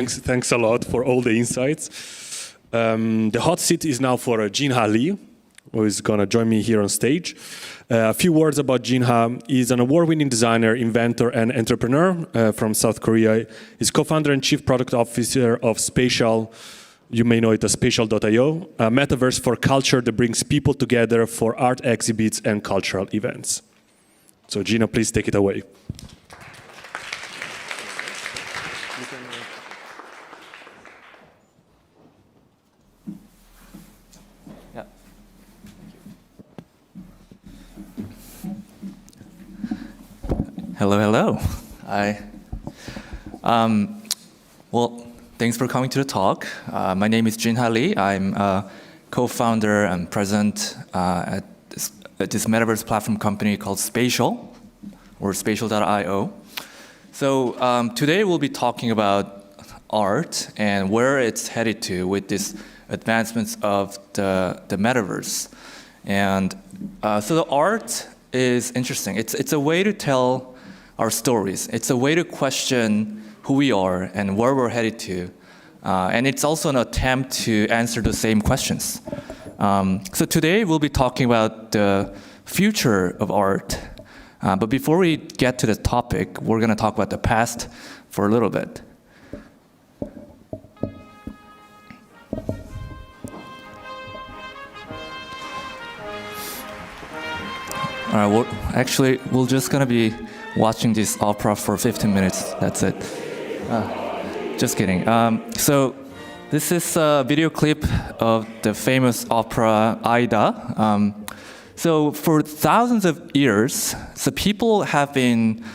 Thanks a lot for all the insights. The hot seat is now for Jinha Lee, who is going to join me here on stage. A few words about Jinha. He's an award-winning designer, inventor, and entrepreneur from South Korea. He's co-founder and chief product officer of Spatial. You may know it as Spatial.io, a metaverse for culture that brings people together for art exhibits and cultural events. So Jinha, please take it away. Hello, hello. Well, thanks for coming to the talk. My name is Jinha Lee. I'm a co-founder and president at this metaverse platform company called Spatial, or Spatial.io. So today we'll be talking about art and where it's headed to with these advancements of the metaverse. And so the art is interesting. It's a way to tell our stories. It's a way to question who we are and where we're headed to. And it's also an attempt to answer the same questions. So today we'll be talking about the future of art. But before we get to the topic, we're going to talk about the past for a little bit. All right, well, actually, we're just going to be watching this opera for 15 minutes. That's it. Just kidding. So this is a video clip of the famous opera Aida. So for thousands of years, so people have been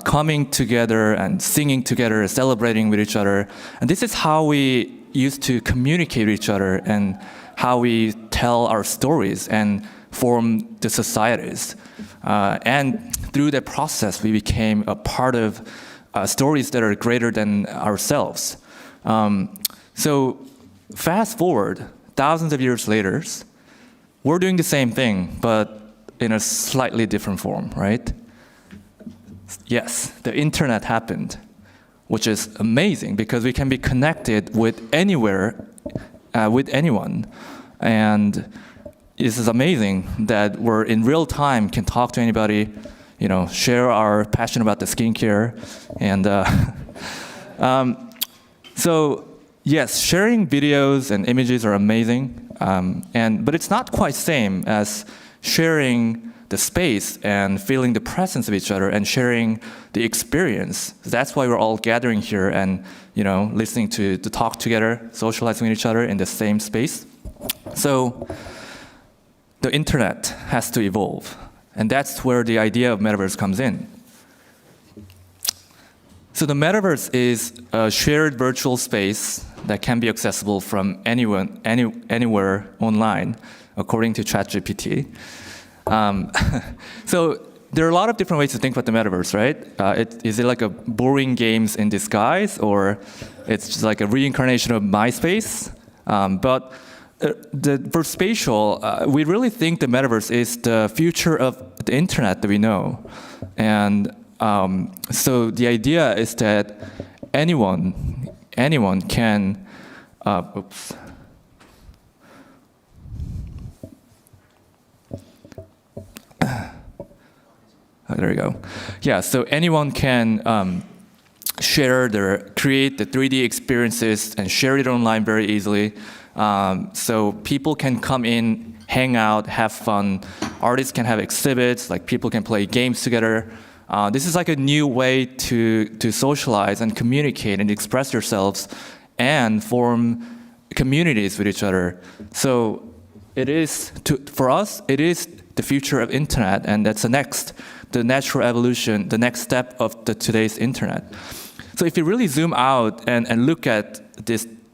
coming together and singing together, celebrating with each other. And this is how we used to communicate with each other and how we tell our stories and form the societies. And through that process, we became a part of stories that are greater than ourselves. So fast forward, thousands of years later, we're doing the same thing, but in a slightly different form, right? Yes, the internet happened, which is amazing because we can be connected with anywhere, with anyone. And this is amazing that we're in real time can talk to anybody, share our passion about the skincare. And so yes, sharing videos and images are amazing. But it's not quite same as sharing the space and feeling the presence of each other and sharing the experience. That's why we're all gathering here and listening to talk together, socializing with each other in the same space. So the internet has to evolve, and that's where the idea of metaverse comes in. So the metaverse is a shared virtual space that can be accessible from anyone, anywhere online, according to ChatGPT. So there are a lot of different ways to think about the metaverse, right? Is it like a boring games in disguise, or it's just like a reincarnation of MySpace? But for Spatial, we really think the metaverse is the future of the internet that we know. And so the idea is that anyone can, oops. There we go. Yeah, so anyone can create the 3D experiences and share it online very easily. So people can come in, hang out, have fun. Artists can have exhibits, like people can play games together. This is like a new way to socialize and communicate and express yourselves and form communities with each other. So for us, it is the future of internet, and that's the natural evolution, the next step of today's internet. So if you really zoom out and look at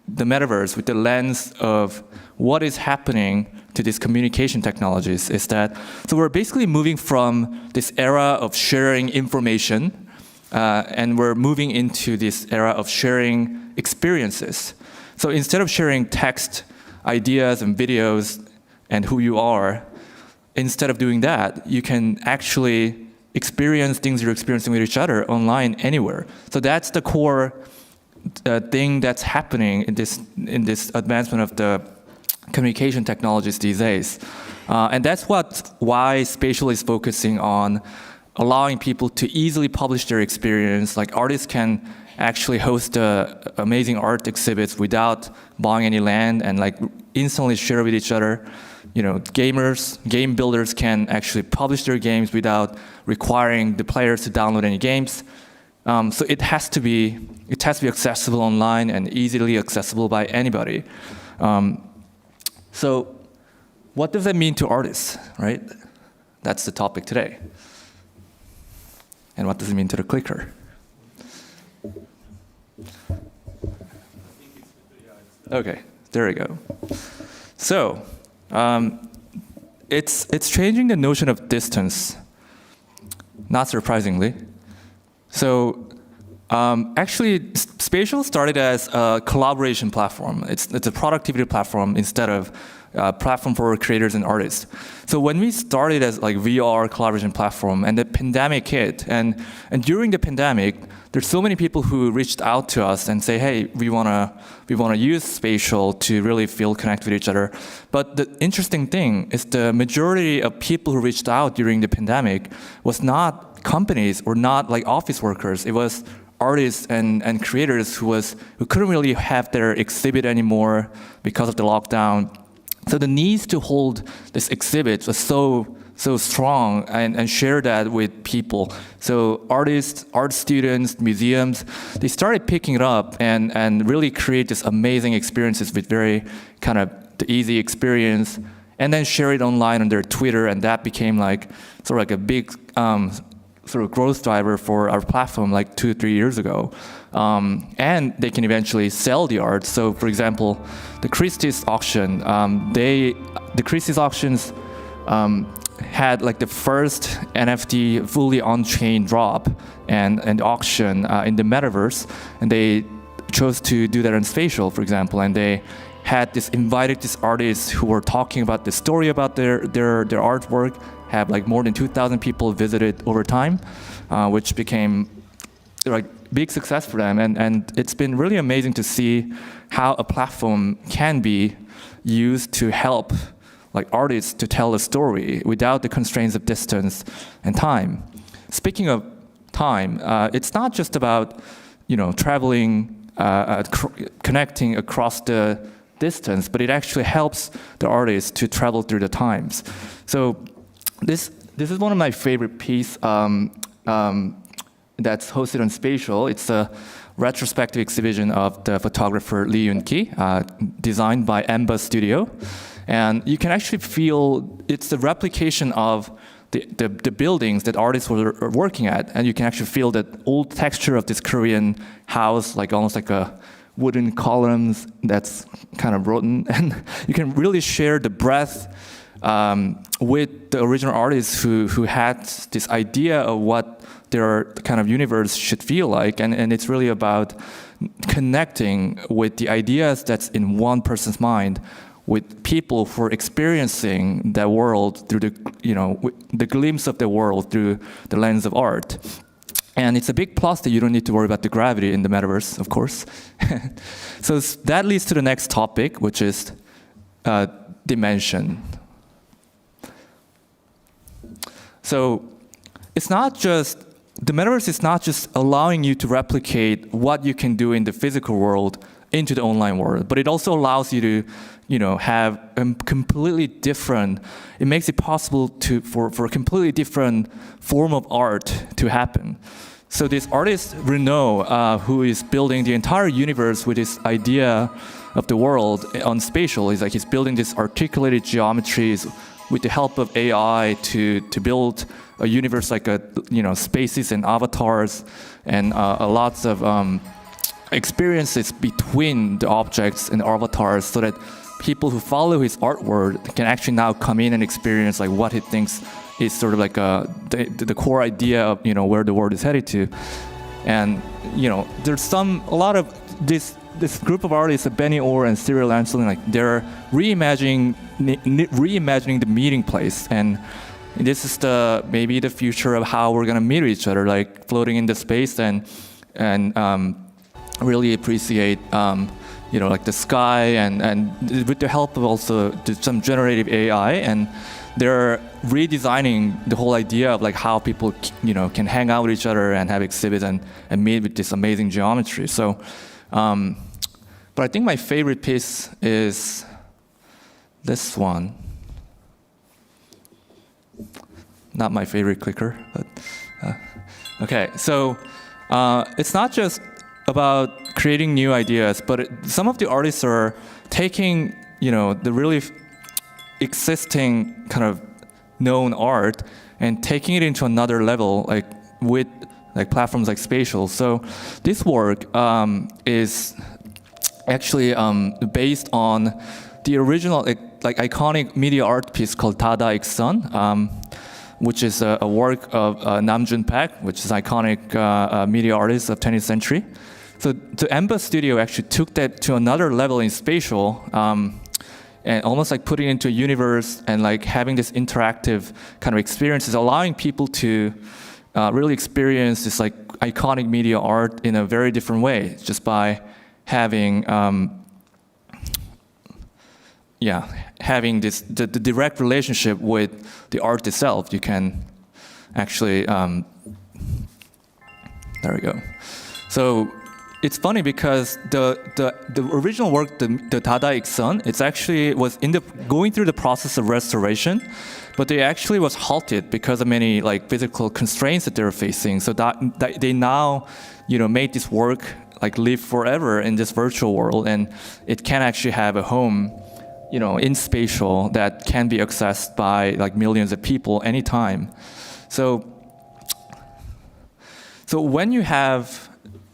the metaverse with the lens of what is happening to these communication technologies, is that so we're basically moving from this era of sharing information and we're moving into this era of sharing experiences. So instead of sharing text, ideas and videos and who you are, instead of doing that, you can actually experience things you're experiencing with each other online anywhere. So that's the core thing that's happening in this advancement of the communication technologies these days. And that's why Spatial is focusing on allowing people to easily publish their experience. Like artists can actually host amazing art exhibits without buying any land and like instantly share with each other. Game builders can actually publish their games without requiring the players to download any games. So it has to be accessible online and easily accessible by anybody. So what does that mean to artists, right? That's the topic today. And what does it mean to the clicker? Okay, there we go. So it's changing the notion of distance, not surprisingly. So actually, Spatial started as a collaboration platform. It's a productivity platform instead of a platform for creators and artists. So when we started as like VR collaboration platform, and the pandemic hit, and during the pandemic, there's so many people who reached out to us and say, hey, we wanna use Spatial to really feel connected with each other. But the interesting thing is the majority of people who reached out during the pandemic was not companies or not like office workers. It was artists and creators who couldn't really have their exhibit anymore because of the lockdown. So the need to hold this exhibit was so strong and share that with people. So artists, art students, museums, they started picking it up and really create this amazing experiences with very kind of the easy experience, and then share it online on their Twitter, and that became like sort of like a big sort of growth driver for our platform like 2-3 years ago. And they can eventually sell the art. So for example, the Christie's auction, the Christie's auctions had like the first NFT fully on-chain drop and auction in the metaverse, and they chose to do that on Spatial, for example, and they had invited these artists who were talking about the story about their artwork, have like more than 2,000 people visited over time, which became like big success for them, and it's been really amazing to see how a platform can be used to help like artists to tell a story without the constraints of distance and time. Speaking of time, it's not just about traveling, connecting across the distance, but it actually helps the artists to travel through the times. So this is one of my favorite pieces that's hosted on Spatial. It's a retrospective exhibition of the photographer Lee Yoon-ki, designed by Amba Studio. And you can actually feel it's the replication of the buildings that artists were working at. And you can actually feel that old texture of this Korean house, like almost like a wooden columns that's kind of rotten. And you can really share the breadth with the original artists who had this idea of what their kind of universe should feel like, and it's really about connecting with the ideas that's in one person's mind with people who are experiencing that world through the glimpse of the world through the lens of art. And it's a big plus that you don't need to worry about the gravity in the metaverse, of course. So that leads to the next topic, which is dimension. So the metaverse is not just allowing you to replicate what you can do in the physical world into the online world, but it also allows you to, have a completely different. It makes it possible for a completely different form of art to happen. So this artist Renaud, who is building the entire universe with this idea of the world on Spatial, he's building these articulated geometries with the help of AI to build a universe like spaces and avatars and lots of experiences between the objects and avatars, so that people who follow his artwork can actually now come in and experience like what he thinks is sort of like the core idea of where the world is headed to. And there's a lot of this group of artists, Benny Orr and Cyril Anselin, like they're reimagining the meeting place, and this is maybe the future of how we're gonna meet each other, like floating in the space and really appreciate, like the sky, and with the help of also some generative AI, and they're redesigning the whole idea of like how people, can hang out with each other and have exhibits and meet with this amazing geometry. So, but I think my favorite piece is this one. Not my favorite clicker, but okay. So it's not just about creating new ideas, but some of the artists are taking, the really existing kind of known art and taking it into another level, like with like platforms like Spatial. So this work is actually based on the original like iconic media art piece called Dada Iksun, which is a work of Namjoon Park, which is iconic media artist of 20th century. So the Emba Studio actually took that to another level in Spatial, and almost like putting it into a universe and like having this interactive kind of experiences, allowing people to really experience this like iconic media art in a very different way, just by having having the direct relationship with the art itself. You can actually there we go. So it's funny because the original work, the Dada Iksun, it's actually was going through the process of restoration, but they actually was halted because of many like physical constraints that they were facing. So that they now, made this work like live forever in this virtual world, and it can actually have a home, in Spatial that can be accessed by like millions of people anytime. So when you have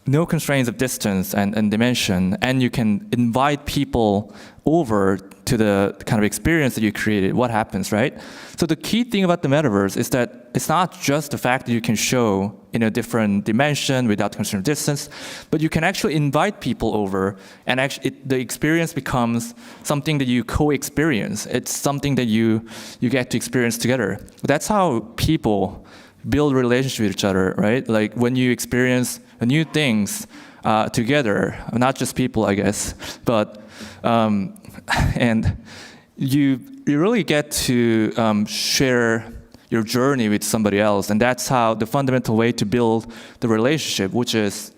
no constraints of distance and dimension, and you can invite people over to the kind of experience that you created, what happens, right? So the key thing about the metaverse is that it's not just the fact that you can show in a different dimension without constraint of distance, but you can actually invite people over, and actually the experience becomes something that you co-experience. It's something that you get to experience together. That's how people build relationships with each other, right? Like when you experience new things together, not just people, I guess, but and you really get to share your journey with somebody else, and that's how the fundamental way to build the relationship, which is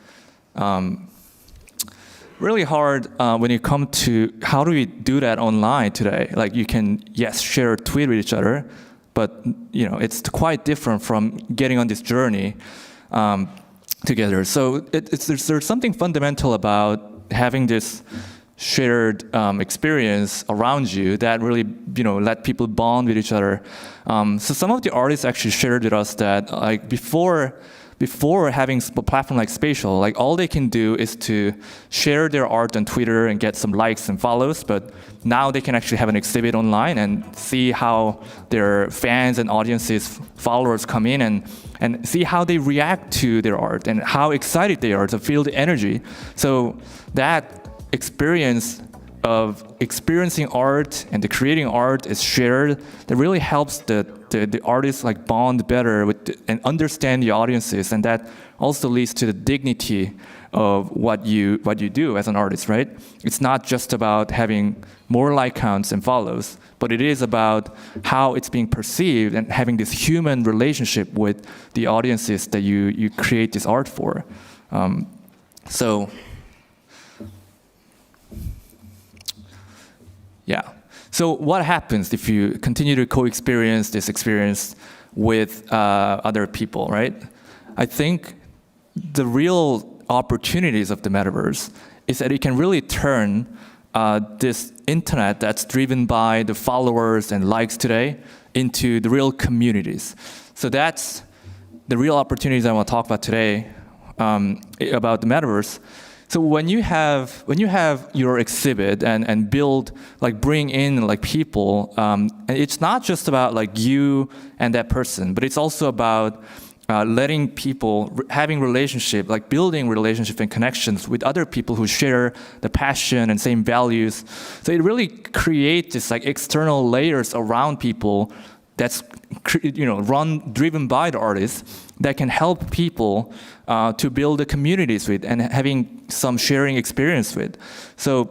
really hard when you come to how do we do that online today. Like you can, yes, share a tweet with each other, but it's quite different from getting on this journey together. So there's something fundamental about having this shared experience around you that really let people bond with each other. So some of the artists actually shared with us that like before having a platform like Spatial, like all they can do is to share their art on Twitter and get some likes and follows, but now they can actually have an exhibit online and see how their fans and audiences, followers come in and see how they react to their art and how excited they are to feel the energy. So that experience of experiencing art and the creating art is shared, that really helps the artists like bond better with and understand the audiences, and that also leads to the dignity of what you do as an artist, right? It's not just about having more like counts and follows, but it is about how it's being perceived and having this human relationship with the audiences that you create this art for. Yeah. So what happens if you continue to co-experience this experience with other people, right? I think the real opportunities of the metaverse is that it can really turn this internet that's driven by the followers and likes today into the real communities. So that's the real opportunities I want to talk about today about the metaverse. So when you have your exhibit and build, like bring in like people, and it's not just about like you and that person, but it's also about letting people having relationship, like building relationship and connections with other people who share the passion and same values. So it really creates this like external layers around people that's driven by the artists that can help people to build the communities with and having some sharing experience with. So,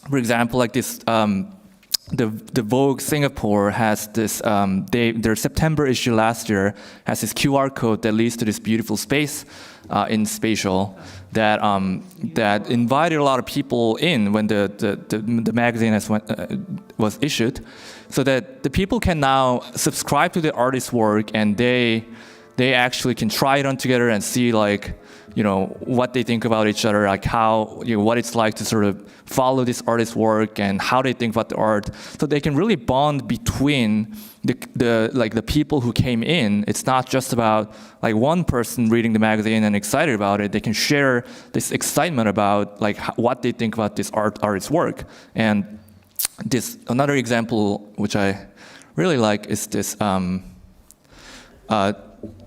for example, like this, the Vogue Singapore has this. Their September issue last year has this QR code that leads to this beautiful space in Spatial that that invited a lot of people in when the magazine was issued, so that the people can now subscribe to the artist's work and they actually can try it on together and see like what they think about each other, like how what it's like to sort of follow this artist's work and how they think about the art, so they can really bond between the people who came in. It's not just about like one person reading the magazine and excited about it. They can share this excitement about like what they think about this artist's work. And this another example which I really like is this.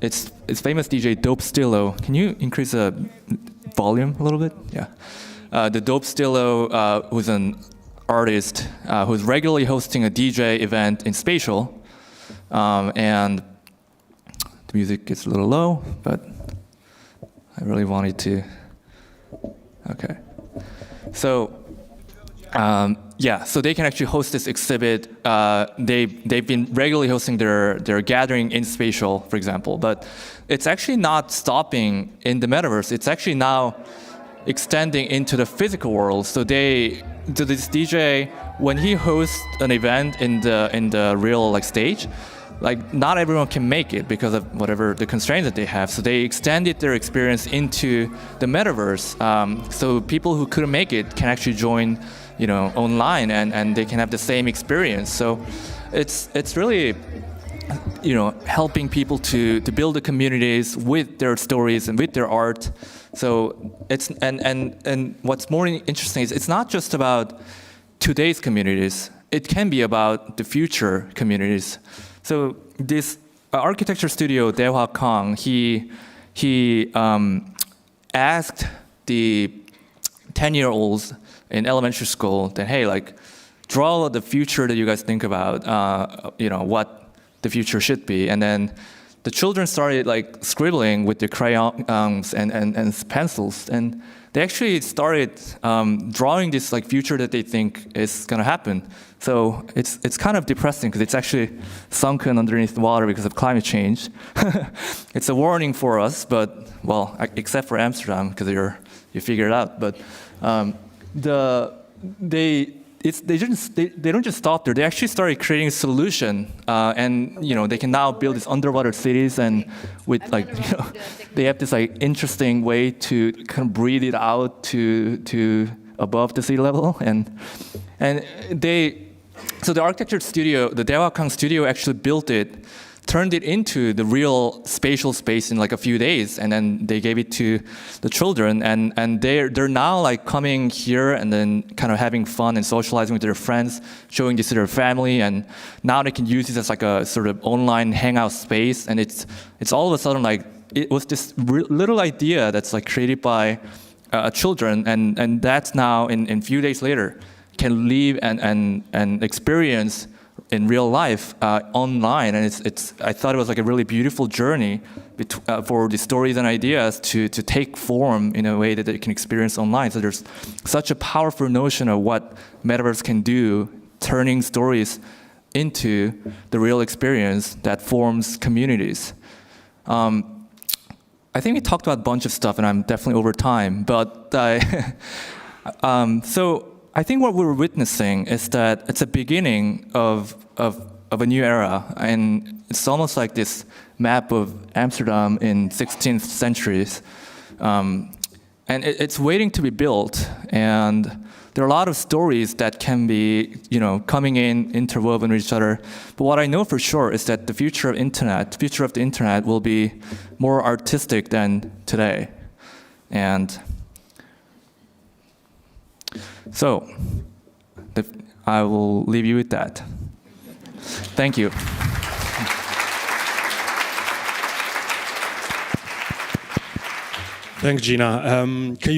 It's famous DJ Dope Stillo. Can you increase the volume a little bit? Yeah. The Dope Stillo, who's an artist who's regularly hosting a DJ event in Spatial. And the music is a little low, but I really wanted to. Okay. So, so they can actually host this exhibit. They've been regularly hosting their gathering in Spatial, for example, but it's actually not stopping in the metaverse. It's actually now extending into the physical world. So this DJ, when he hosts an event in the real like stage, like not everyone can make it because of whatever the constraints that they have. So they extended their experience into the metaverse. So people who couldn't make it can actually join online and they can have the same experience. So it's really helping people to build the communities with their stories and with their art. So it's and what's more interesting is it's not just about today's communities. It can be about the future communities. So this architecture studio, Daehwa Kang, he asked the 10-year-olds in elementary school that, hey, like, draw the future that you guys think about, what the future should be. And then the children started like scribbling with their crayons and pencils, and they actually started drawing this like future that they think is gonna happen. So it's kind of depressing because it's actually sunken underneath the water because of climate change. It's a warning for us, but well, except for Amsterdam because you figure it out. But they don't just stop there. They actually started creating a solution, and they can now build these underwater cities, and with they have this like interesting way to kind of breathe it out to above the sea level, and so the architecture studio, the Daehwa Kang studio, actually built it, turned it into the real spatial space in like a few days, and then they gave it to the children, and they're now like coming here and then kind of having fun and socializing with their friends, showing this to their family, and now they can use it as like a sort of online hangout space, and it's all of a sudden like it was this little idea that's like created by children, and that's now in few days later can live and experience in real life online, and I thought it was like a really beautiful journey for the stories and ideas to take form in a way that they can experience online. So there's such a powerful notion of what metaverse can do, turning stories into the real experience that forms communities. I think we talked about a bunch of stuff, and I'm definitely over time, but so I think what we're witnessing is that it's a beginning of a new era, and it's almost like this map of Amsterdam in 16th centuries, and it's waiting to be built. And there are a lot of stories that can be, coming in, interwoven with each other. But what I know for sure is that the future of the internet will be more artistic than today, and. So, I will leave you with that. Thank you. Thanks, Jinha. Can you